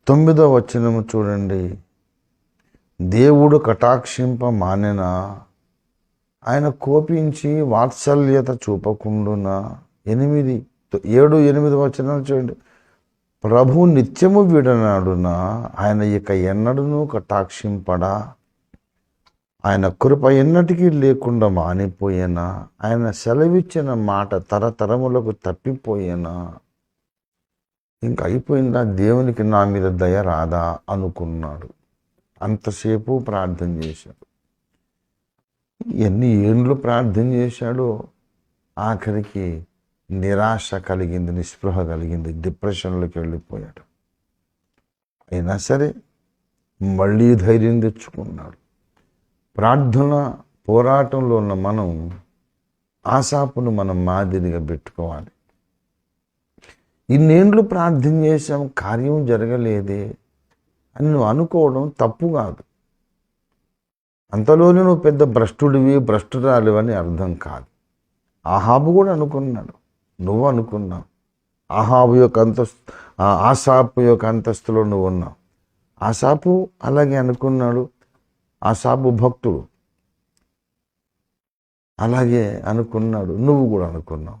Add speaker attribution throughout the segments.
Speaker 1: 9వ వచనము చూడండి. దేవుడు కటాక్షింప మానెన, ఆయన కోపించి వాత్సల్యత చూపకుండునా. 7-8 వచనాలు చూడండి. ప్రభు నిత్యము విడనాడునా, ఆయన ఇక ఎన్నడూనూ కటాక్షింపడా. ఆయన కృప ఎన్నటికీ లేకుండా మానిపోయేనా. ఆయన సెలవిచ్చిన మాట తరతరములకు తప్పిపోయేనా. ఇంక అయిపోయిందా, దేవునికి నా మీద దయ రాదా అనుకున్నాడు. అంతసేపు ప్రార్థన చేశాడు. ఎన్ని ఏండ్లు ప్రార్థన చేశాడో ఆఖరికి నిరాశ కలిగింది, నిస్పృహ కలిగింది, డిప్రెషన్లోకి వెళ్ళిపోయాడు. అయినా సరే మళ్ళీ ధైర్యం తెచ్చుకున్నాడు. ప్రార్థన పోరాటంలో ఉన్న మనం ఆసాపును మనం మాదిరిగా పెట్టుకోవాలి. ఇన్నేండ్లు ప్రార్థన చేశాం, కార్యం జరగలేదే అని నువ్వు అనుకోవడం తప్పు కాదు. అంతలోనే నువ్వు పెద్ద భ్రష్టుడివి, భ్రష్టురాలివి అని అర్థం కాదు. ఆహాబు కూడా అనుకున్నాడు, నువ్వు అనుకున్నావు. ఆసాపు యొక్క అంతస్తులో నువ్వు ఉన్నావు. ఆసాపు అలాగే అనుకున్నాడు. ఆసాపు భక్తుడు అలాగే అనుకున్నాడు, నువ్వు కూడా అనుకున్నావు.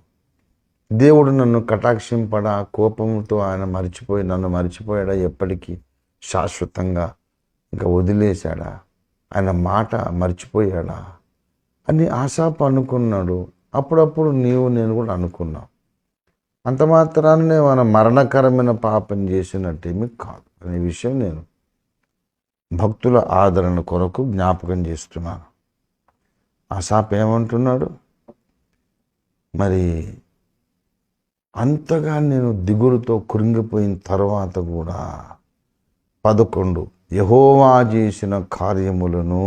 Speaker 1: దేవుడు నన్ను కటాక్షింపడా, కోపంతో ఆయన నన్ను మర్చిపోయాడా, ఎప్పటికీ శాశ్వతంగా ఇంకా వదిలేశాడా, ఆయన మాట మర్చిపోయాడా అని ఆసాపు అనుకున్నాడు. అప్పుడప్పుడు నేను కూడా అనుకున్నాం. అంత మాత్రాన్నే మన మరణకరమైన పాపం చేసినట్టేమీ కాదు అనే విషయం నేను భక్తుల ఆదరణ కొరకు జ్ఞాపకం చేస్తున్నాను. ఆసాపు ఏమంటున్నాడు మరి, అంతగా నేను దిగులుతో కృంగిపోయిన తర్వాత కూడా 11 యెహోవా చేసిన కార్యములను,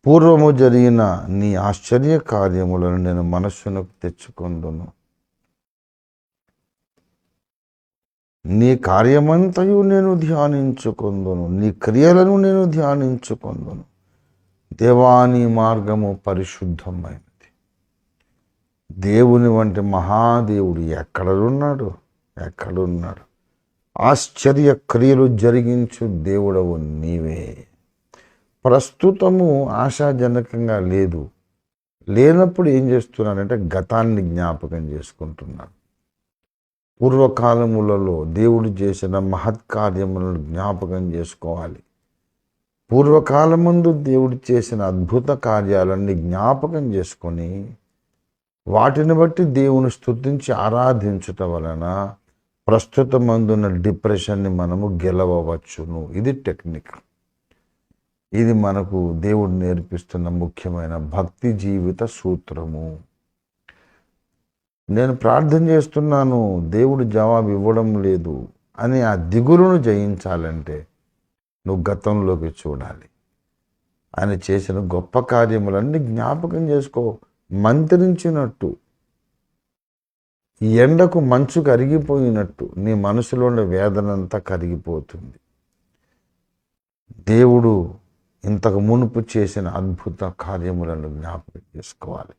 Speaker 1: పూర్వము జరిగిన నీ ఆశ్చర్య కార్యములను నేను మనస్సునకు తెచ్చుకొందును. నీ కార్యమంతయు నేను ధ్యానించుకొందును, నీ క్రియలను నేను ధ్యానించుకొందును. దేవాని మార్గము పరిశుద్ధమైనది. దేవుని వంటి మహాదేవుడు ఎక్కడున్నాడు? ఆశ్చర్య క్రియలు జరిగించు దేవుడవు నీవే. ప్రస్తుతము ఆశాజనకంగా లేనప్పుడు ఏం చేస్తున్నానంటే గతాన్ని జ్ఞాపకం చేసుకుంటున్నాను. పూర్వకాలములలో దేవుడు చేసిన మహత్కార్యములను జ్ఞాపకం చేసుకోవాలి. పూర్వకాలమందు దేవుడు చేసిన అద్భుత కార్యాలన్నీ జ్ఞాపకం చేసుకొని వాటిని బట్టి దేవుని స్తుతించి ఆరాధించుట వలన ప్రస్తుతమందున్న డిప్రెషన్ని మనము గెలవవచ్చును. ఇది టెక్నిక్. ఇది మనకు దేవుడు నేర్పిస్తున్న ముఖ్యమైన భక్తి జీవిత సూత్రము. నేను ప్రార్థన చేస్తున్నాను, దేవుడు జవాబు ఇవ్వడం లేదు అని ఆ దిగులును జయించాలంటే నువ్వు గతంలోకి చూడాలి. ఆయన చేసిన గొప్ప కార్యములన్నీ జ్ఞాపకం చేసుకో. మంత్రించినట్టు, ఎండకు మంచు కరిగిపోయినట్టు నీ మనసులో ఉన్న వేదనంతా కరిగిపోతుంది. దేవుడు ఇంతకు మునుపు చేసిన అద్భుత కార్యములను జ్ఞాపకం చేసుకోవాలి.